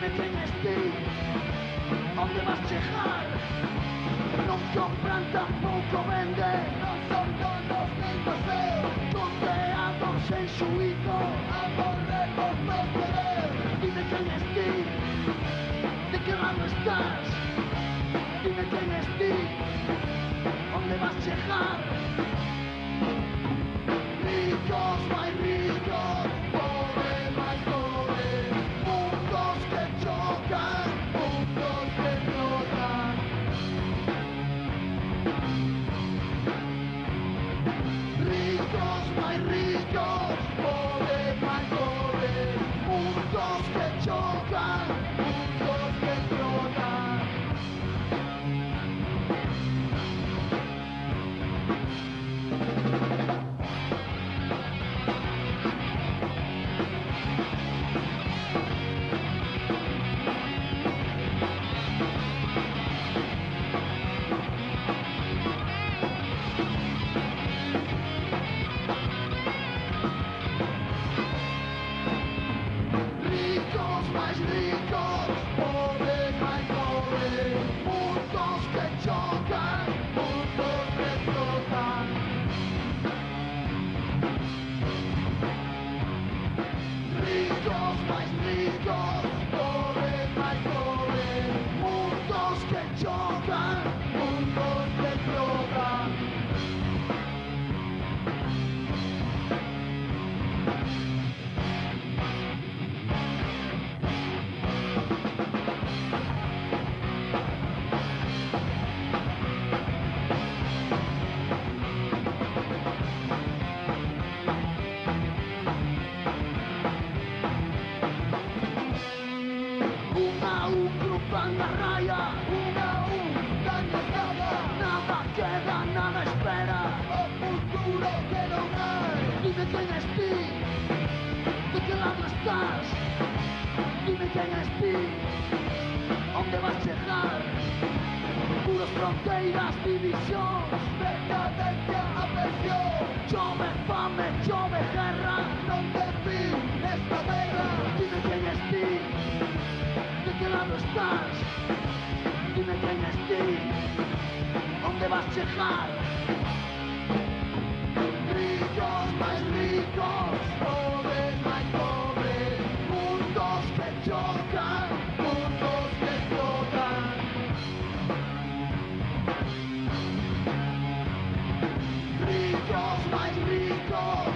Dime quen és ti, onde vas chegar? Non compran, tampouco venden, non son donos nin do seu, condeados sen xuízo a morrer por non querer. Dime quen és ti, de que lado estás? Dime quen és ti, onde vas chegar? Ricos máis ricos, pobres máis pobres, mundos que chocan, mundos que explotan. Ricos máis ricos, pobres máis pobres, mundos que chocan, mundos que explotan. Ricos máis ricos, pobres máis pobres, mundos que chocan, mundos que explotan. Ricos máis ricos, pobres máis pobres, mundos que chocan, mundos que explotan. Van la raya, una a un, daño nada, nada queda, nada espera, o futuro que non hai. Dime quen és ti, de que lado estás? Dime quen és ti, onde vas chegar? Puros fronteiras, divisións, decadencia, afección. Chove fame, chove guerra, non ten fin esta guerra. Dime quen és ti, de que lado estás? Dime quen és ti, onde vas chegar? Ricos máis ricos, pobres máis pobres, mundos que chocan, mundos que explotan. Ricos máis ricos,